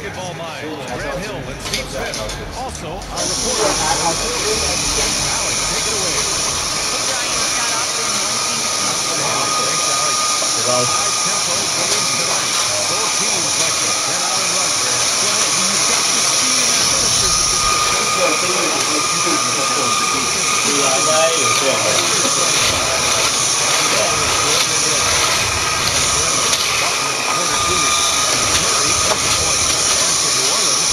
basketball minds, Grant Hill and Steve Smith. Also, our reporter, Alec, take it away. The Giants got up in one team. Thanks, Alec. High tempo game tonight. Both teams like to get out and run, Grant. Well, when you've got the speed and athleticism, it's the best way to play. You have to challenge the defense. 对啊，应该有这样的。 Quarter Julius. Murray at the point. And for New Orleans,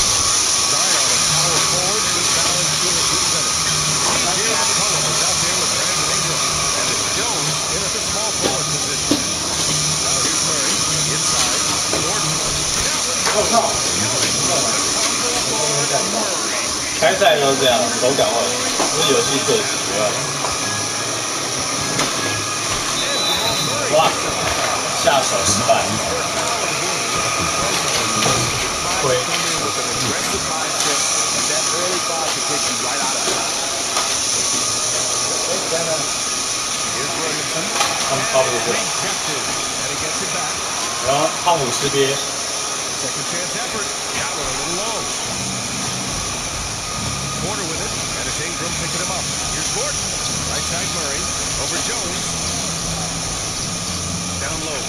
Zion, a power forward with Valanciunas in center. CJ McCollum is out there with Brandon Ingram. And it's Jones in at the small forward position. Now here's Murray inside. Gordon. Down with Murray. 开赛都这样，手感会，不是游戏特质，没办法。哇，下手失败。 亏。他们差不多。然后汤姆吃瘪。Second chance effort. Got it a little low. Porter with it, and it's Ingram picking him up. Here's Gordon. Right side Murray. Over Jones. Down low.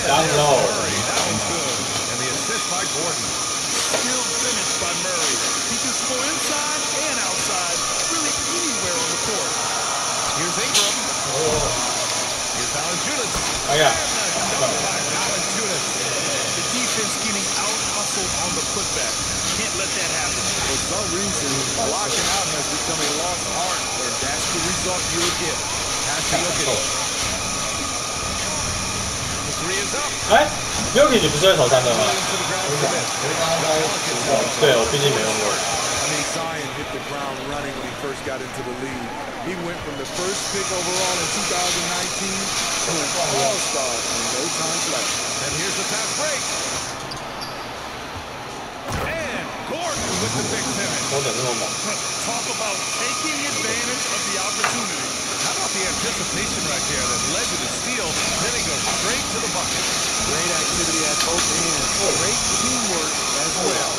Down low. Murray. That one's good. And the assist by Gordon. Skilled finish by Murray. He can score inside and outside, really anywhere on the court. Here's Ingram. Here's Valanciunas. Oh, yeah. By Valanciunas. The defense getting out-hustled on the putback. Can't let that happen. For some reason, blocking out has become a lost art, and that's the result you'll get. Pass to Jokic. The three is up. 哎 ，Jokic 不是会投三分吗？ To the ground commit. 对，我毕竟没用过。 I mean, Zion hit the ground running when he first got into the league. He went from the first pick overall in 2019 to an all-star in no time flat. And here's the fast break. And Gordon with the big finish. 手感这么猛。 Talk about taking advantage of the opportunity. How about the anticipation right there that led to the steal? Then he goes straight to the bucket. Great activity at both ends. Great teamwork as well.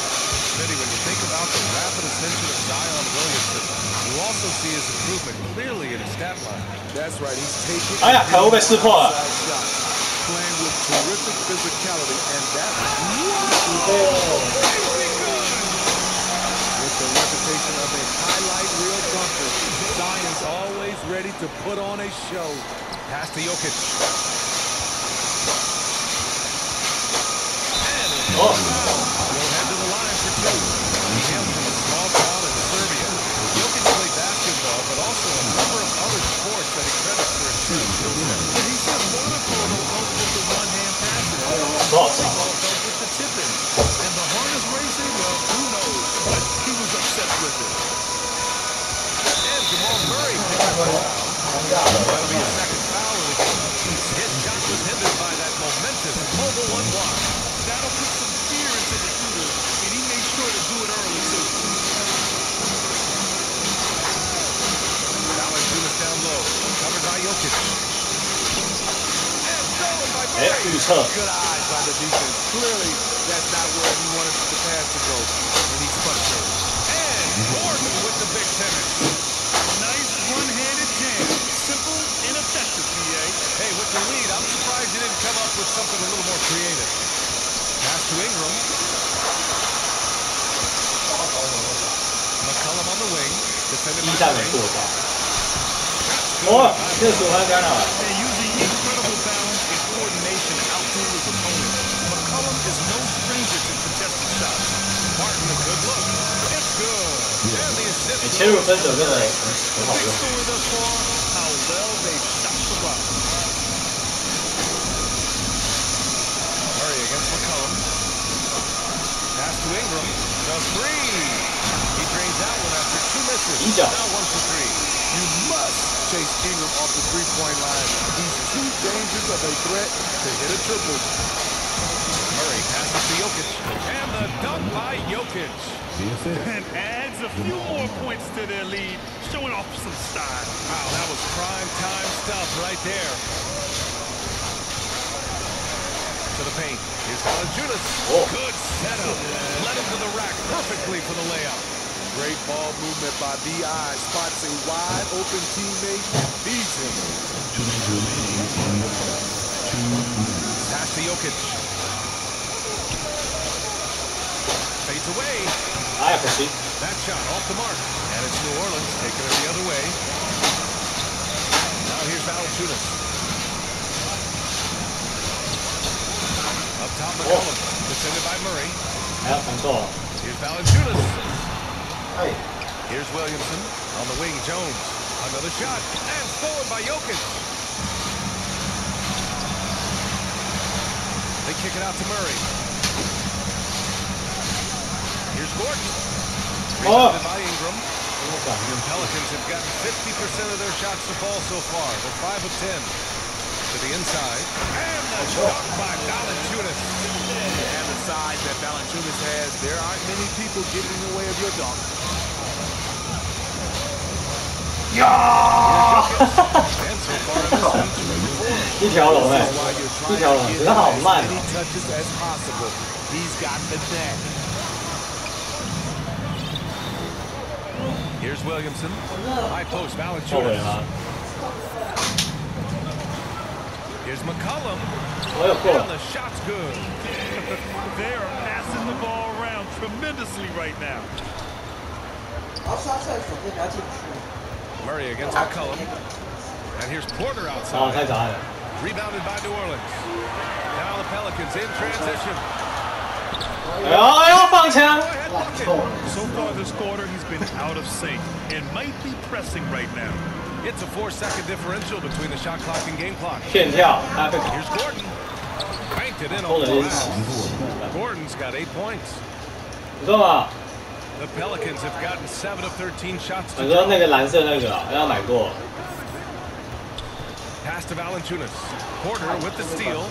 Smitty, when you think about the rapid ascension of Zion Williamson, you also see his improvement clearly in his stat line. That's right. He's taking 哎呀，可恶被识破了。 shots, playing with terrific physicality, and that's with the reputation of a highlight reel dunker. Zion's always ready to put on a show. Pass to Jokic.哦， Will head to the line for two. He hails from a small town in Serbia. Jokic played basketball, but also a number of other sports that he credits for his true skill set. But he's just wonderful to help with the one-hand passes. 多少场？ Help with the tipping. And the harness racing, well, who knows? But he was obsessed with it. And Jamal Murray picks up the foul. That'll be his second foul of the game. His shot was hindered by that momentous mobile one block. That'll put some fear into the shooter, and he made sure to do it early, too. Valanciunas down low. Covered by Jokic. And stolen by 哎， Murray. 预测。 Good eyes by the defense. Clearly, that's not where he wanted the pass to go, and he's frustrated. And Gordon with the big finish. Nice one-handed jam. Simple and effective, PA. Hey, with the lead, I'm surprised he didn't come up with something a little more creative. Pass to Ingram. McCollum on the wing. Defended 一 by 下没 Murray. 过到。哇，这是我干了。 And using incredible balance and coordination to outdo his opponent. McCollum is no stranger to contested shots. Martin, a good look. It's good. And the assist. 切入分手真的很 The 好 big 用。 story thus far, how well they shot the rock. Murray against McCollum. Pass to Ingram. The three. He drains that one after two misses. 一脚。 Now 1 for 3. You must chase Ingram off the three-point line. He's too dangerous of a threat to hit a triple. Murray passes to Jokic. And the dunk by Jokic. And adds a few more points to their lead, showing off some style. Wow, that was prime time stuff right there. To the paint. Here's Valanciunas. Oh. Good setup. Led him to the rack perfectly for the layup. Great ball movement by B.I. Spots a wide open teammate and feeds him. Pass to Jokic. Fades away. Ah,可惜。 That shot off the mark. And it's New Orleans taking it the other way. Now here's Valanciunas. Up top, McCollum. Defended by Murray. 还要防守。 Here's Valanciunas. 哎， Here's Williamson. On the wing, Jones. Another shot. And stolen by Jokic. They kick it out to Murray. Here's Gordon. Rebounded by Ingram. Pelicans have gotten 50% of their shots to fall so far. They're 5 of 10. To the inside. And the dunk by Valanciunas. And the size that Valanciunas has, there aren't many people getting in the way of your dunk. 呀！ And so far in this one, 2 of 4. 一条龙哎， While you're 一 trying 条 to 龙， get 只是好 as 慢 many 哦。 touches as possible, he's got the knack. Here's Williamson. High post, 后悔 Valanciunas. 吗？ Here's McCollum. 我有过 And。the shot's good. They are passing the ball around tremendously right now. Murray against McCollum. And here's Porter 哦，太 outside. 早了。 Rebounded by New Orleans. Now the Pelicans in transition. 哎呦，放枪！ Go ahead, bucket. So far this quarter, he's been out of sync and might be pressing right now. It's a 4-second differential between the shot clock and game clock. 骗跳，他被 Here's Gordon. Banked it in 偷 on 了 the 一 glass. Gordon's got 8 points. 不错嘛。 The Pelicans have gotten 7 of 13 shots 你 to 说那 drop. 个蓝色那个啊，要买过。 Pass to Valanciunas. Porter with the steal.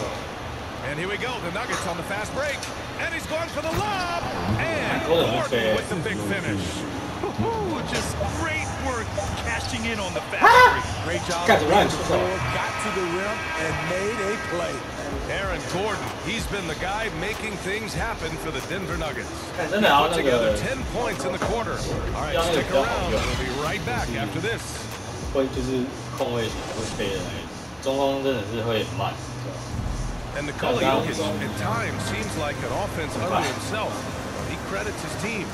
And here we go. The Nuggets on the fast break. And he's going for the lob. And Gordon with the big finish. Ooh, just great work cashing in on the fast break. Great job. Got the run. Got to the rim and made a play. Aaron Gordon, he's been the guy making things happen for the Denver Nuggets. 看真的要 Put 那 together 个 10 points in the quarter. All right, Yeah, stick yeah. around. We'll be right back after this. 会就是控卫会飞的那一种，中锋真的是会很慢。 And Nikola Jokic at times seems like an offense unto himself. He credits his team.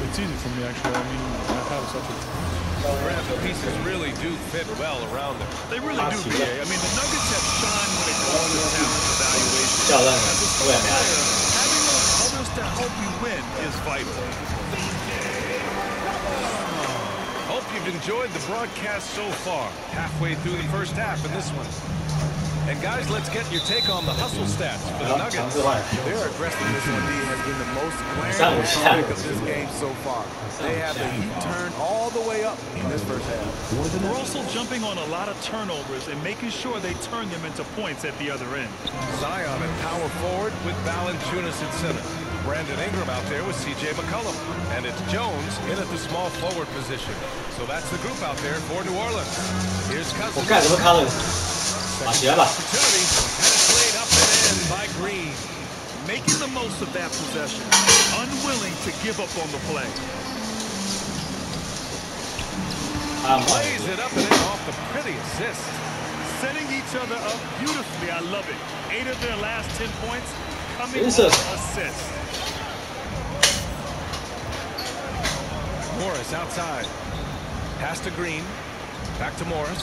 It's easy for me, actually. I mean, I have such a... Brad, the pieces really do fit well around them. They really do, BA. I mean, the Nuggets have shined when it comes to talent evaluation. 漂亮， As a 不敢 star 聊。 player, having those others to help you win is vital. Hope you've enjoyed the broadcast so far. Halfway through the first half in this one. And guys, let's get your take on the hustle stats for the 强 Nuggets. 制换。 Their aggressiveness on D has been the most Sound glaring sound. aspect of this game so far. They have the heat turned all the way up in this first half. They're also jumping on a lot of turnovers and making sure they turn them into points at the other end. Zion at power forward with Valanciunas at center. Brandon Ingram out there with C.J. McCollum. And it's Jones in at the small forward position. So that's the group out there for New Orleans. Here's 我 Cousins. 干什么 Collins？啊，起来吧！ Opportunity. And it's laid up and in by Green. Making the most of that possession. Unwilling to give up on the play. 啊， Plays it up and in off the pretty assist. Setting each other up beautifully. I love it. 8 of their last 10 points coming Yes, off sir. assists. Morris outside. Pass to Green. Back to Morris.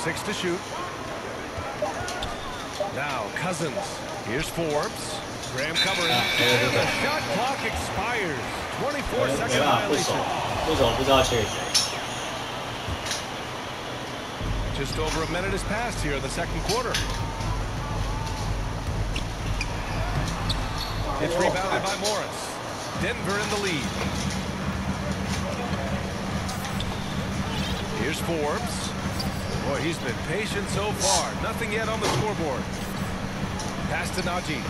Six to shoot. Now Cousins. Here's Forbes. Graham covering. And the shot clock expires. 24-second 没办法，不熟 violation.，不熟不知道切谁。 Just over a minute has passed here in the second quarter. It's rebounded by Morris. Denver in the lead. Here's Forbes. Boy, he's been patient so far. Nothing yet on the scoreboard. Pass to Najee.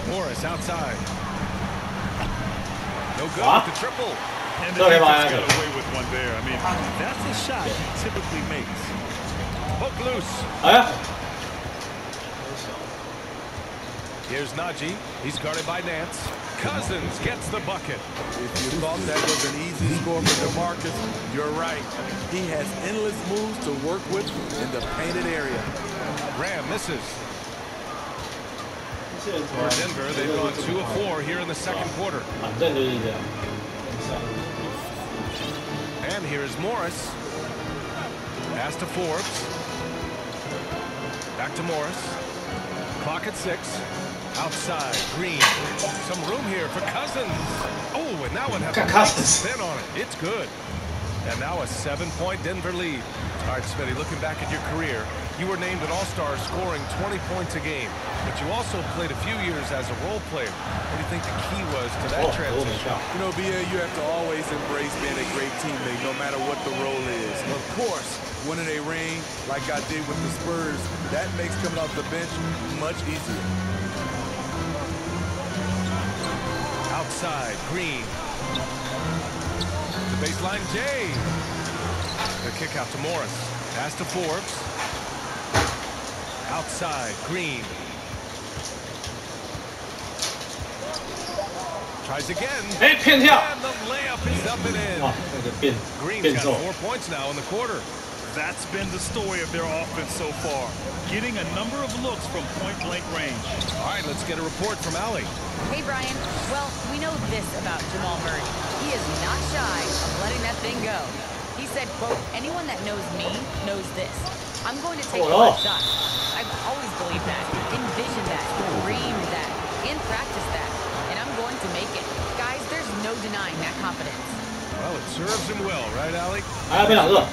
Morris outside. No good with the triple. And the So am defense I. got away with one there. I mean, that's a shot he typically makes. Hook loose. 哎呀， Here's Najee. He's guarded by Nance. Cousins gets the bucket. If you thought that was an easy score for DeMarcus, you're right. He has endless moves to work with in the painted area. Graham misses. 现在 For Denver, they've gone 2 of 4 here in the second quarter. 反正就是这样。 And here's Morris. Pass to Forbes. Back to Morris. Clock at 6. Outside, Green. Some room here for Cousins. Oh, and that one has a nice spin on it. It's good. And now a 7-point Denver lead. All right, Smitty, looking back at your career, you were named an All-Star scoring 20 points a game. But you also played a few years as a role player. What do you think the key was to that transition? You know, BA, you have to always embrace being a great teammate, no matter what the role is. Of course, winning a ring like I did with the Spurs, that makes coming off the bench much easier. Outside, Green. The baseline, Jay. The kick out to Morris. Pass to Forbes. Outside, Green. Tries again. 哎，骗跳！ And the layup is up and in. 哇，那个变 Green's 变 got 奏。 4 points now in the quarter. That's been the story of their offense so far. Getting a number of looks from point-blank range. All right, let's get a report from Allie. Hey, Brian. Well, we know this about Jamal Murray. He is not shy of letting that thing go. He said, quote, anyone that knows me knows this. I'm going to take a shot. I've always believed that, envisioned that, dreamed that, and practiced that. And I'm going to make it. Guys, there's no denying that confidence. Well, it serves him well, right, Allie? 还要变两个。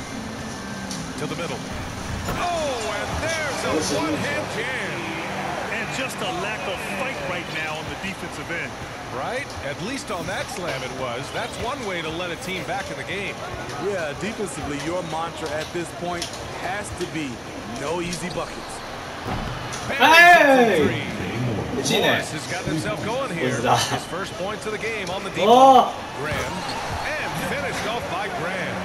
To the middle. Oh, and there's a one-hand jam. And just a lack of fight right now on the defensive end. Right? At least on that slam it was. That's one way to let a team back in the game. Yeah, defensively, your mantra at this point has to be no easy buckets. Hey! Morris has got himself going here. His first points of the game on the deep. Oh! Graham. And finished off by Graham.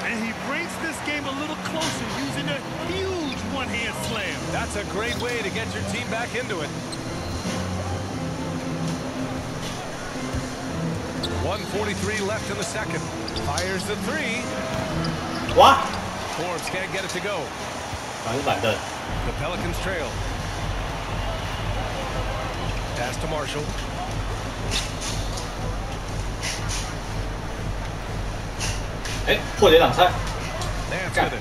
And he brings this game a little closer using a huge one-hand slam. That's a great way to get your team back into it. 1:43 left in the second. Fires the 3. 哇！ Forbes can't get it to go. 反正板凳。 The Pelicans trail. Pass to Marshall. Eh, 破解挡拆。 Nance with it.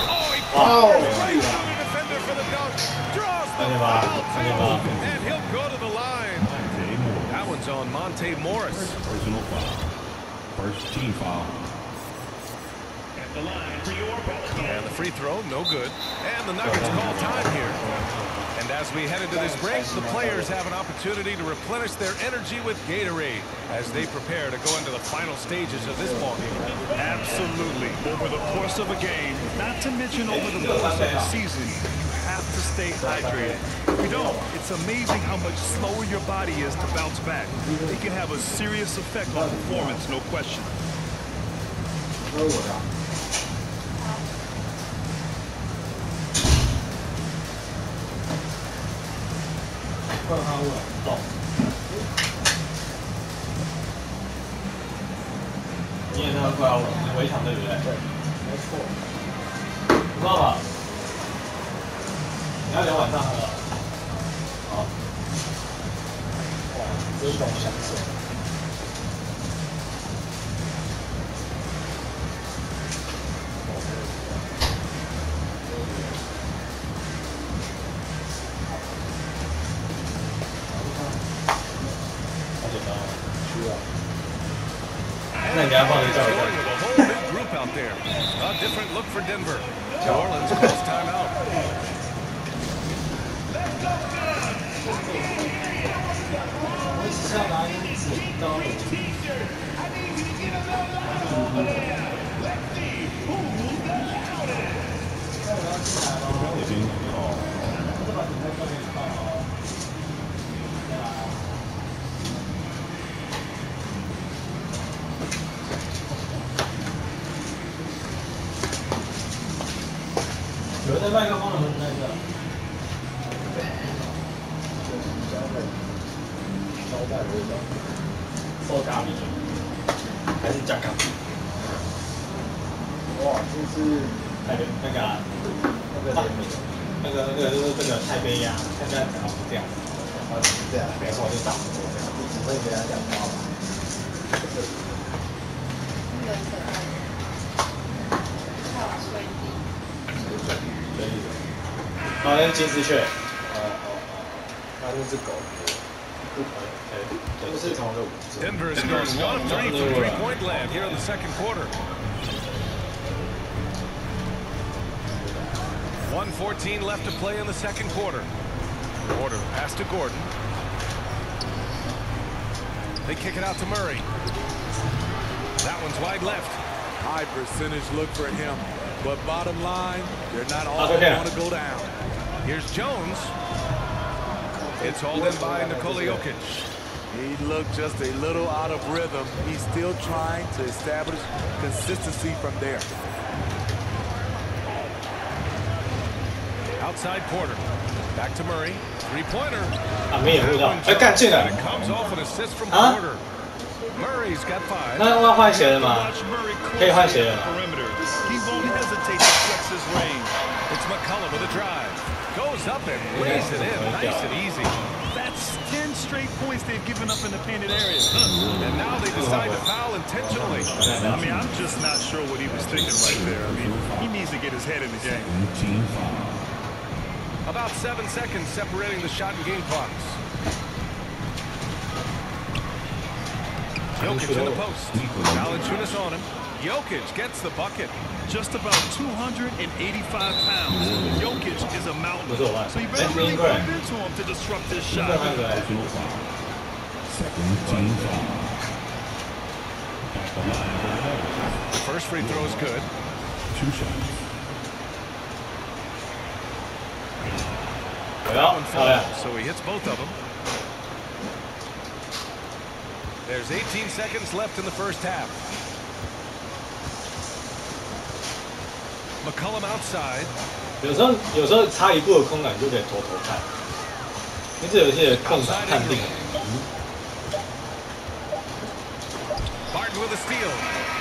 Oh, he Wow. right through the defender for the dunk. Draws the foul too. And he'll go to the line. That one's on Monte Morris. Personal foul. First team foul. And the free throw, no good. And the Nuggets call time here. And as we head into this break, the players have an opportunity to replenish their energy with Gatorade as they prepare to go into the final stages of this ballgame. Absolutely. Over the course of a game, not to mention over the course of the season, you have to stay hydrated. If you don't, it's amazing how much slower your body is to bounce back. It can have a serious effect on performance, no question. Oh 你也那快要围场对不对？对，没错。知道吧？你要聊晚上喝。好。哇，这种享受。那你要放一下。 Going with a whole new group out there. A different look for Denver. New Orleans calls timeout. Pelicans call. 麦克风能不能那个？收咖喱，还是加咖喱？哇，这是那个就是这个太杯鸭，太杯鸭只要是这样，这样，没错，就差不多这样，你只会给他讲话吗？好像金丝雀。那是狗。Denver is going 1 of 3 from three-point land here in the second quarter. 1:14 left to play in the second quarter. Porter pass to Gordon. They kick it out to Murray. That one's wide left. High percentage look for him. But bottom line, they're not all going to go down. Here's Jones. It's hauled in by Nikola Jokic. He looked just a little out of rhythm. He's still trying to establish consistency from there. Outside Porter. Back to Murray. Three-pointer. It comes off an assist from Porter. Murray's got 5. 那要换鞋了吗？可以换鞋了。 He won't hesitate to flex his range. It's McCollum with a drive. Goes up and lays it in. Nice and easy. That's 10 straight points they've given up in the painted area. And now they decide to foul intentionally. I mean, I'm just not sure what he was thinking right there. I mean, he needs to get his head in the game. About 7 seconds separating the shot and game clocks. Jokic in the post. Valanciunas on him. Jokic gets the bucket. Just about 285 pounds. Jokic is a mountain. So you better really bump into him to disrupt his shot. Second team foul. The first free throw is good. 2 shots. So he hits both of them. There's 18 seconds left in the first half. McCollum outside. 有时候差一步的空档就可以偷看，因为这游戏的空档判定。Barton with a steal,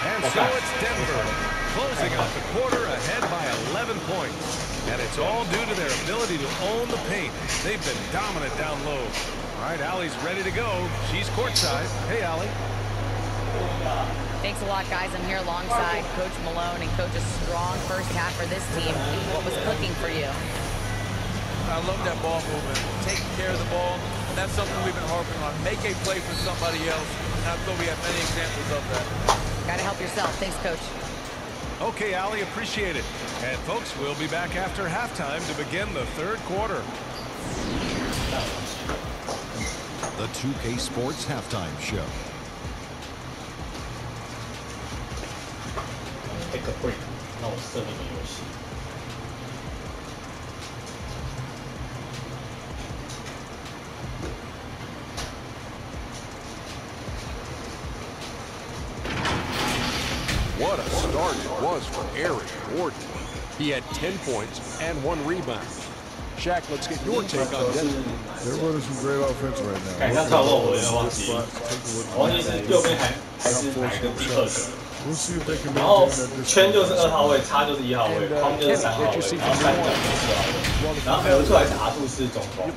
and so it's Denver closing out the quarter ahead by 11 points, and it's all due to their ability to own the paint. They've been dominant down low. All right, Allie's ready to go. She's courtside. Hey, Allie. Thanks a lot, guys. I'm here alongside Coach Malone and Coach a strong first half for this team. What was cooking for you? I love that ball movement, taking care of the ball, and that's something we've been harping on. Make a play for somebody else, and I thought we have many examples of that. Got to help yourself. Thanks, Coach. Okay, Allie, appreciate it. And folks, we'll be back after halftime to begin the third quarter. The 2K Sports Halftime Show. Take a break. 那我设定个游戏。What a start it was for Aaron Gordon. He had 10 points and 1 rebound. Shaq, let's get your take on Denver. They're running some great offense right now. 改一下跳动，我有点忘记。我忘记是右边还是哪个第二个。 We'll see if they can 然后 maintain that 圈就是2号位，叉就是1号位，框就是3号位，然后三角就是4号位，然后合出来是R2是中锋，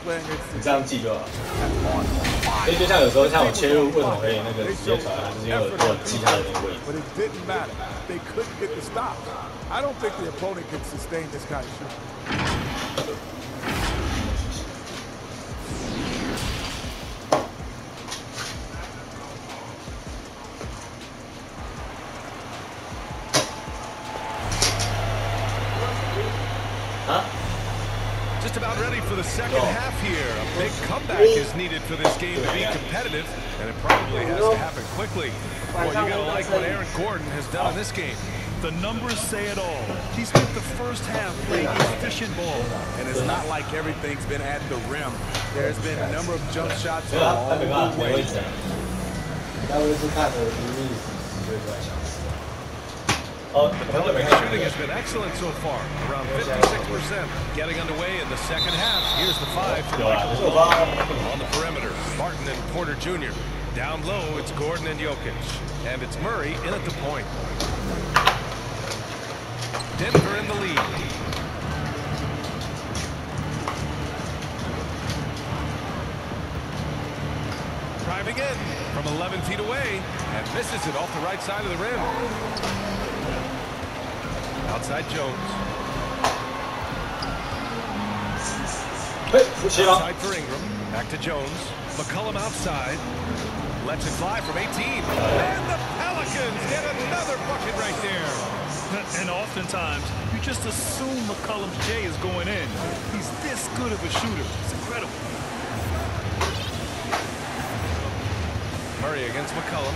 你这样记就好。所以就像有时候像我切入为什么可以那个直接传达，就是因为我记他的那个位置。 But it didn't matter. They couldn't get the stops. I don't think the opponent can sustain this kind of shooting. Just about ready for the second half here. A big comeback is needed for this game to be competitive, and it probably has to happen quickly. Boy, you gotta like what Aaron Gordon has done in this game. The numbers say it all. He spent the first half playing efficient ball. And it's not like everything's been at the rim. There's been a number of jump shots all the way. 该不会是看的一密，就在想。The Pelicans' shooting has been excellent so far, around 56%. Getting underway in the second half. Here's the 5 for Michael Malone. On the perimeter, Martin and Porter Jr. Down low, it's Gordon and Jokic. And it's Murray in at the point. Denver in the lead. Driving in from 11 feet away and misses it off the right side of the rim. Outside Jones. Outside for Ingram. Back to Jones. McCollum outside. Lets it fly from 18. And the Pelicans get another bucket right there. And oftentimes, you just assume McCollum's J is going in. He's this good of a shooter. It's incredible. Murray against McCollum.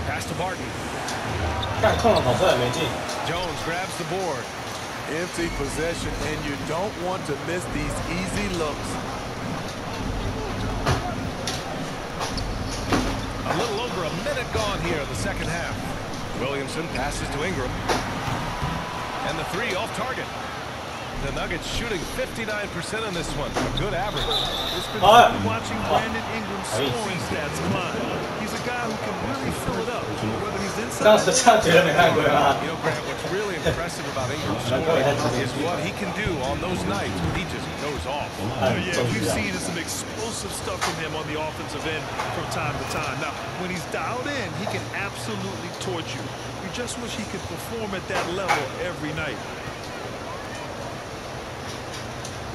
Pass to Barton. Jones grabs the board. Empty possession, and you don't want to miss these easy looks. A little over a minute gone here in the second half. Williamson passes to Ingram. And the 3 off target. The Nuggets shooting 59% in this one. A good average. It's been fun watching Brandon Ingram's scoring stats climb. He's a guy who can really fill it up, whether he's inside. You know, Grant, what's really impressive about Ingram's scoring is what he can do on those nights when he just goes off. Yeah, we've seen some explosive stuff from him on the offensive end from time to time. Now, when he's dialed in, he can absolutely torch you. You just wish he could perform at that level every night.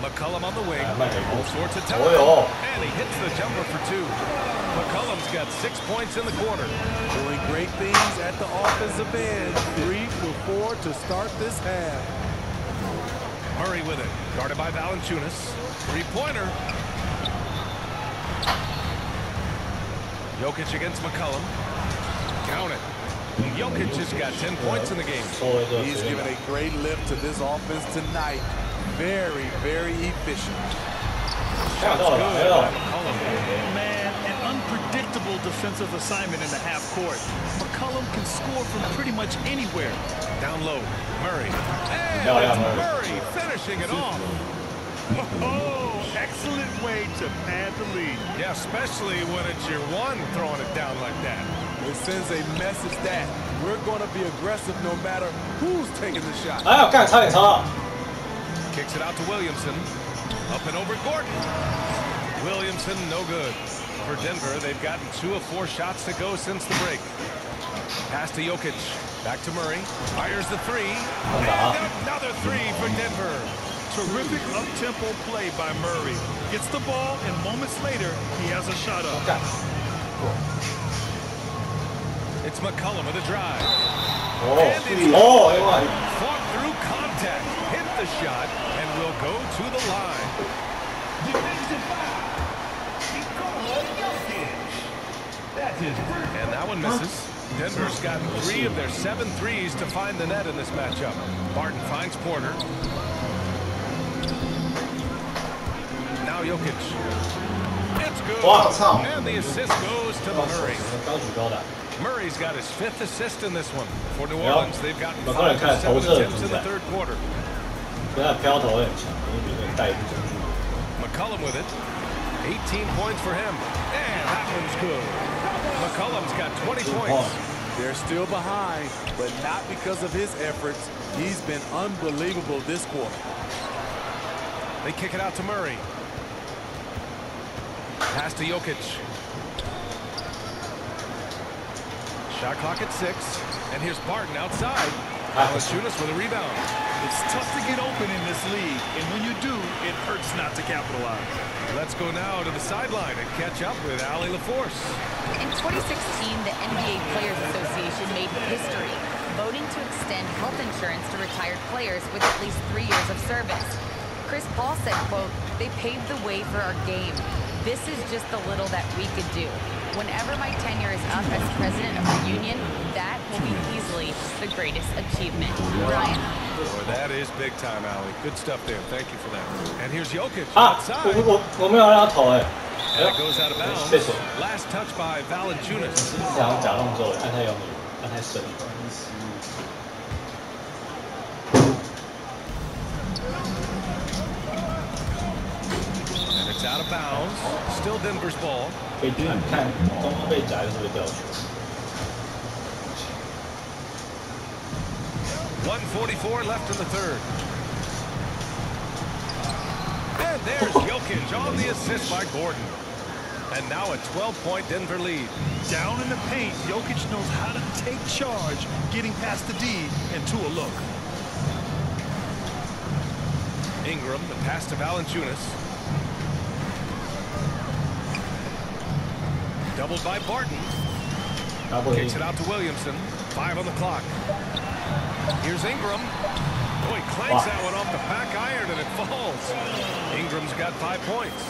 McCollum on the wing, all sorts of time, and he hits the jumper for 2. McCollum's got 6 points in the quarter. Doing great things at the offensive end. 3 for 4 to start this half. Murray with it, guarded by Valanciunas. 3-pointer. Jokic against McCollum. Count it. Jokic has got 10 points in the game. He's given a great lift to this offense tonight. Very, very efficient. Man, an unpredictable defensive assignment in the half court. McCollum can score from pretty much anywhere. Down low, Murray. And Murray finishing it off. Oh, excellent way to pad the lead. Yeah, especially when it's your one throwing it down like that. It sends a message that we're going to be aggressive no matter who's taking the shot. Kicks it out to Williamson. Up and over Gordon. Williamson, no good. For Denver, they've gotten 2 of 4 shots to go since the break. Pass to Jokic. Back to Murray. Fires the 3. And another 3 for Denver. Terrific up-tempo play by Murray. Gets the ball, and moments later, he has a shot up. It's McCollum with a drive. Fought through contact. Hit the shot and will go to the line. And that one misses. Denver's gotten 3 of their 7 threes to find the net in this matchup. Barton finds Porter. Now Jokic. It's good. And the assist goes to Murray. Murray's got his 5th assist in this one. For New Orleans, they've gotten 5 of 7 attempts in the 3rd quarter. McCollum with it. 18 points for him. And that one's good. McCollum's got 20 points. They're still behind, but not because of his efforts. He's been unbelievable this quarter. They kick it out to Murray. Pass to Jokic. Shot clock at 6. And here's Barton outside. Valanciunas with a rebound. It's tough to get open in this league, and when you do, it hurts not to capitalize. Let's go now to the sideline and catch up with Allie LaForce. In 2016, the NBA Players Association made history, voting to extend health insurance to retired players with at least 3 years of service. Chris Paul said, quote, "They paved the way for our game. This is just the little that we could do. Whenever my tenure is up as president of the union, that will be easily the greatest achievement." Ryan. Boy, that is big time, Allie. Good stuff there. Thank you for that. And here's Jokic outside. That goes out of bounds. Last touch by Valanciunas. 假动作，看他有没有。那太顺了。And it's out of bounds. Still Denver's ball. 可以看中锋被夹就是会掉球。 1:44 left in the third. And there's Jokic on the assist by Gordon. And now a 12-point Denver lead. Down in the paint, Jokic knows how to take charge, getting past the D and to a look. Ingram, the pass to Valanciunas. Doubled by Barton. Kicks it out to Williamson. 5 on the clock. Here's Ingram. Oh, he clanks that one off the back iron and it falls. Ingram's got 5 points.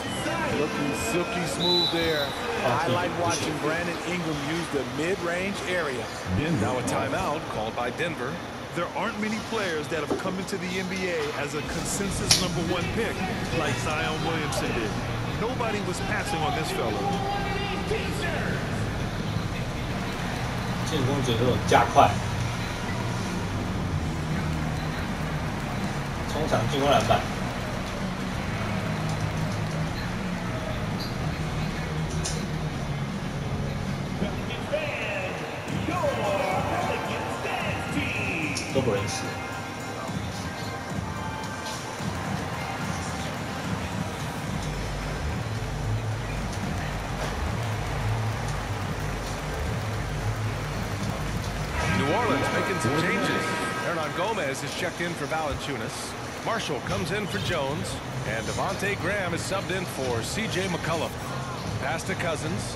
Looking silky smooth there. I like watching Brandon Ingram use the mid-range area. Now a timeout called by Denver. There aren't many players that have come into the NBA as a consensus #1 pick like Zion Williamson did. Nobody was passing on this fella. 进攻节奏加快，冲抢进攻篮板。都不认识。New Orleans making some changes. Hernan Gomez is checked in for Valanciunas. Marshall comes in for Jones. And Devontae Graham is subbed in for C.J. McCollum. Pass to Cousins.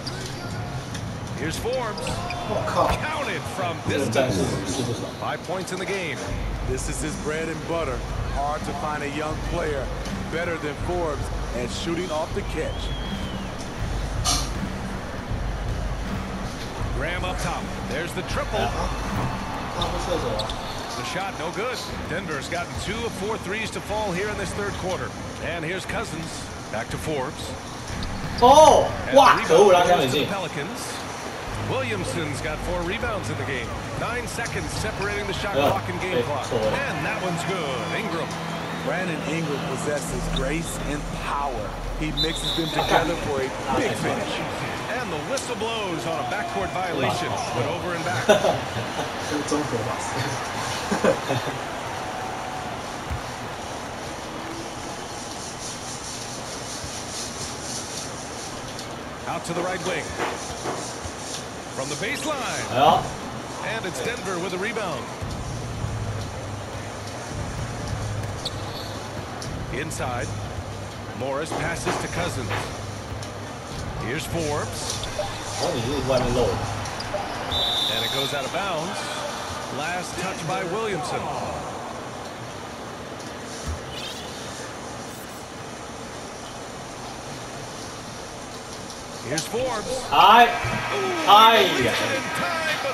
Here's Forbes. Counted from distance. 5 points in the game. This is his bread and butter. Hard to find a young player better than Forbes at shooting off the catch. Graham up top. There's the triple. The shot no good. Denver's gotten 2 of 4 threes to fall here in this third quarter. And here's Cousins. Back to Forbes. Oh! 哇！可恶，拉开门进。 Pelicans. Williamson's got 4 rebounds in the game. 9 seconds separating the shot clock and game clock. And that one's good. Ingram. Brandon Ingram possesses grace and power. He mixes them together for a big finish. And the whistle blows on a backcourt violation. But over and back. Out to the right wing. From the baseline. And it's Denver with a rebound. Inside. Morris passes to Cousins. Here's Forbes. And it goes out of bounds. Last touch by Williamson. Here's Forbes. But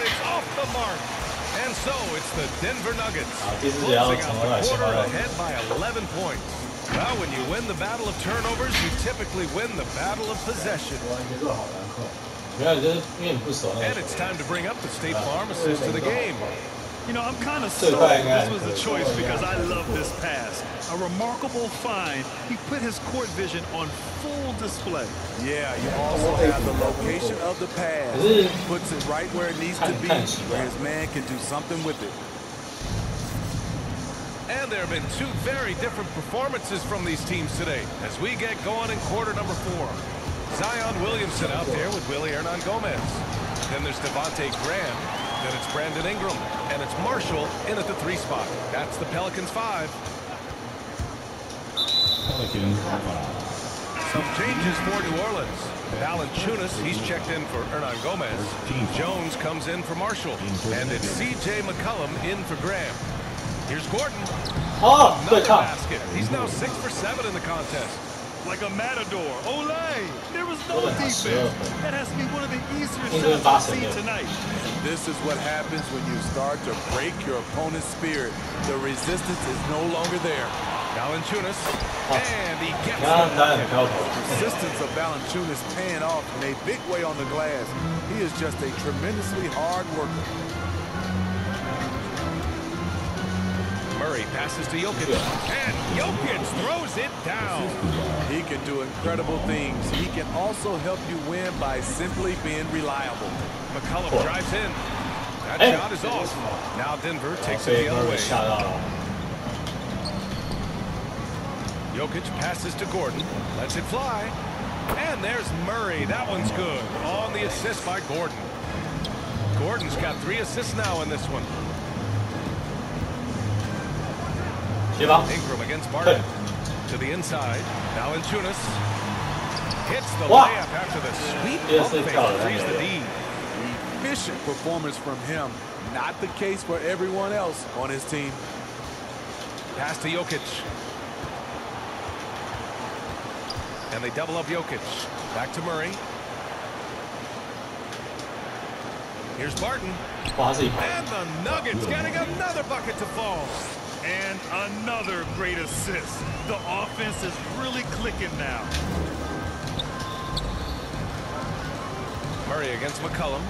it's off the mark. And so it's the Denver Nuggets closing out the quarter ahead by 11 points. Well, when you win the battle of turnovers, you typically win the battle of possession. And it's time to bring up the State Farm assist to the game. You know, I'm kind of sorry this was a choice because I love this pass. A remarkable find. He put his court vision on full display. Yeah, you also have the location of the pass. Puts it right where it needs to be, where his man can do something with it. And there have been 2 very different performances from these teams today as we get going in quarter number 4. Zion Williamson out there with Willie Hernan Gomez. Then there's Devontae Graham. Then it's Brandon Ingram. And it's Marshall in at the 3 spot. That's the Pelicans 5. Pelicans 5. Some changes for New Orleans. Valanciunas, he's checked in for Hernan Gomez. Jones comes in for Marshall. And it's C.J. McCollum in for Graham. Here's Gordon. Another basket. He's now 6 for 7 in the contest. Like a matador. Olay! There was no defense. That has to be one of the easier shots I've seen tonight. This is what happens when you start to break your opponent's spirit. The resistance is no longer there. Valanciunas. And he gets it. The persistence of Valanciunas paying off in a big way on the glass. He is just a tremendously hard worker. Murray passes to Jokic, and Jokic throws it down. He can do incredible things. He can also help you win by simply being reliable. McCollum drives in. That shot is off. Now Denver takes it the other way. Jokic passes to Gordon, lets it fly, and there's Murray. That one's good. On the assist by Gordon. Gordon's got 3 assists now in this one. Ingram against Barton. To the inside. Now Valanciunas. Hits the layup after the sweet pump fake. Frees the D. Efficient performance from him. Not the case for everyone else on his team. Pass to Jokic. And they double up Jokic. Back to Murray. Here's Barton. And the Nuggets getting another bucket to fall. And another great assist. The offense is really clicking now. Murray against McCollum.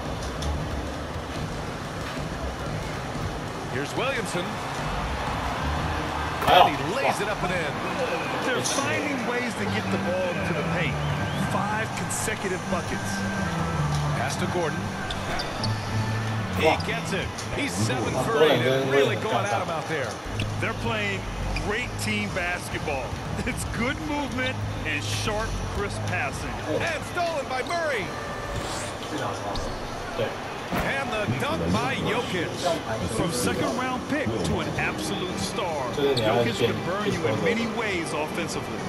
Here's Williamson. And he lays it up and in. They're finding ways to get the ball to the paint. 5 consecutive buckets. Pass to Gordon. He gets it. He's 7 for 8 and really going at him out there. They're playing great team basketball. It's good movement and sharp, crisp passing. And stolen by Murray. And the dunk by Jokic. From second-round pick to an absolute star, Jokic can burn you in many ways offensively.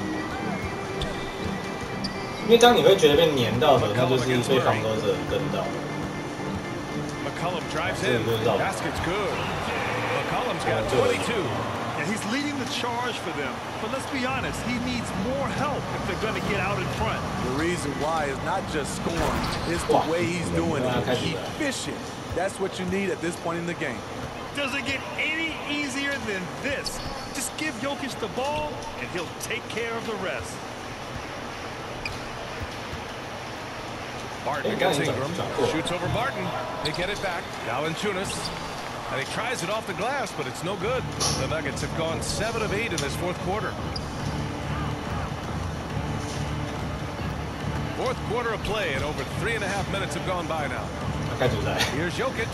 因为当你会觉得被黏到的，那就是被防守者跟到。 McCollum drives in. Basket's good. McCollum's got 22. And he's leading the charge for them. But let's be honest, he needs more help if they're going to get out in front. The reason why is not just scoring. It's the way he's doing it. Efficient. That's what you need at this point in the game. Does it get any easier than this? Just give Jokic the ball, and he'll take care of the rest. Barton against Ingram. Shoots over Barton. They get it back. Valanciunas. And he tries it off the glass, but it's no good. The Nuggets have gone 7 of 8 in this 4th quarter. 4th quarter of play, and over 3.5 minutes have gone by now. Here's Jokic.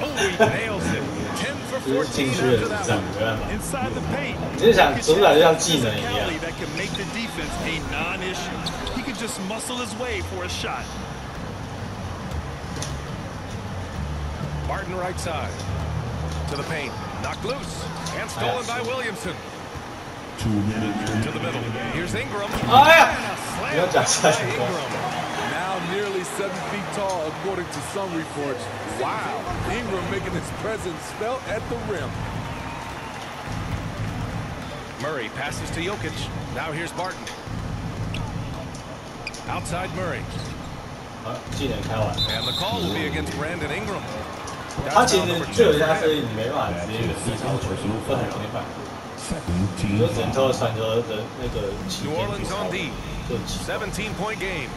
Oh, he nails it. 10 for 14 after that one. Inside the paint. That can make the defense a non-issue. He can just muscle his way for a shot. Barton right side. To the paint. Knocked loose. And stolen by Williamson. 2 minutes. To the middle. Here's Ingram. Oh, yeah. And a slam by Ingram. Now nearly 7 feet tall, according to some reports. Wow. Ingram making his presence felt at the rim. Murray passes to Jokic. Now here's Barton. Outside Murray. And the call will be against Brandon Ingram. 他其实就有一家，所以你没办法直接原地操作，不很没办法，就只能靠传球的那个起点。 New Orleans on D. 17-point game.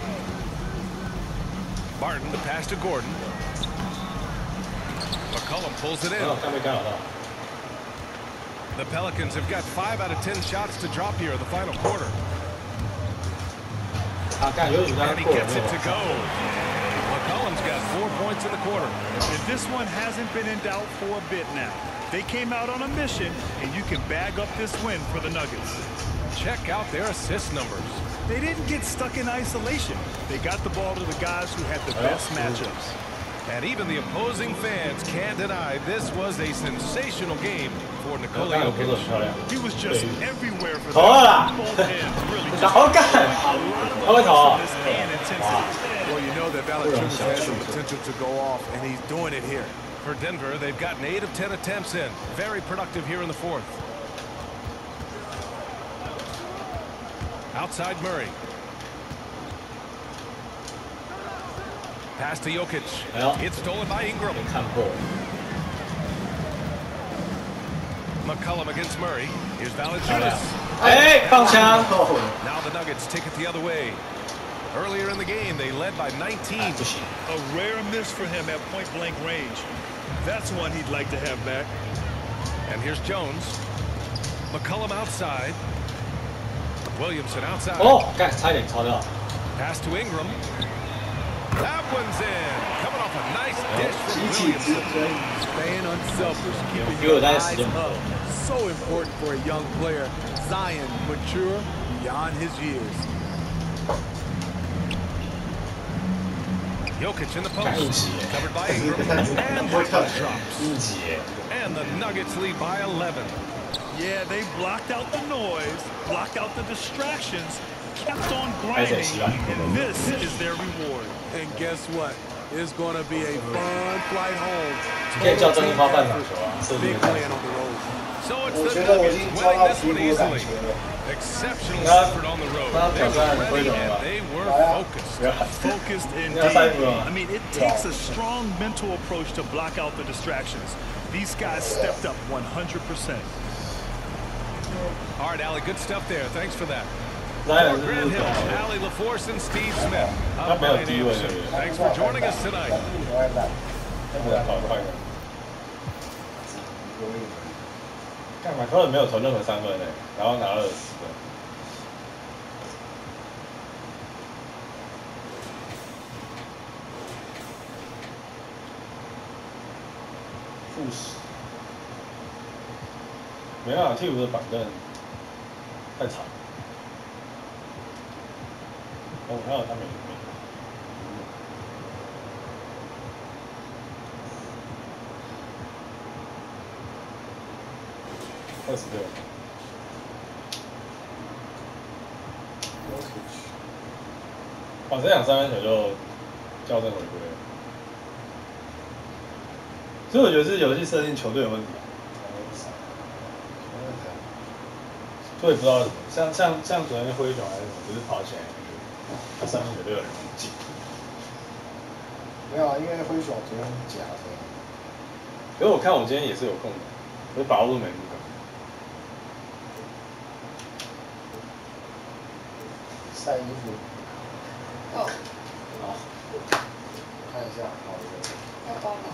Barton the pass to Gordon. McCollum pulls it in. The Pelicans have got 5 out of 10 shots to drop here in the final quarter. And he gets it to go. McCollum's got 4 points in the quarter. And this one hasn't been in doubt for a bit now. They came out on a mission, and you can bag up this win for the Nuggets. Check out their assist numbers. They didn't get stuck in isolation. They got the ball to the guys who had the best matchups. And even the opposing fans can't deny this was a sensational game for Nikola Jokic. He was just everywhere for them. Both ends really just and intensity. Well, you know that Valanciunas has the potential to go off, and he's doing it here. For Denver, they've gotten 8 of 10 attempts in. Very productive here in the 4th. Outside Murray. Pass to Jokic. It's stolen by Ingram. McCollum against Murray. Here's Valanciunas. Hey, now the Nuggets take it the other way. Earlier in the game, they led by 19. A rare miss for him at point-blank range. That's one he'd like to have back. And here's Jones. McCollum outside. Williamson outside. Oh, 干，差点抄到。 Pass to Ingram. That one's in. Coming off a nice dish from Williamson. Staying unselfish, keeping your eyes up. So important for a young player. Zion, mature beyond his years. Jokic in the post. Covered by Ingram. And the puck drops. And the Nuggets lead by 11. Yeah, they blocked out the noise, blocked out the distractions, kept on grinding, and this is their reward. And guess what? It's going to be a fun flight home. Big plan on the road. So it's the Nuggets winning this one easily. Exceptional effort on the road. They were ready and they were focused. Focused indeed. I mean, it takes a strong mental approach to block out the distractions. These guys stepped up 100%. All right, Allie, good stuff there. Thanks for that. For Grant Hill, Allie LaForce, and Steve Smith. I'm Brian Anderson. Thanks for joining us tonight. 干嘛？他们没有投任何3分诶，然后拿了10分。负10。没办法，替补的板凳太长。哦，还有他没。26。哦，这两3分球就校正回归了。所以我觉得是游戏设定球队有问题。我也不知道什么，像昨天的灰熊还是什么，不是跑起来他3分球就有人进。没有啊，因为灰熊昨天假的。可是我看我今天也是有空的，可是把握度没那么高。晒衣服。哦。看一下，好的。要帮忙。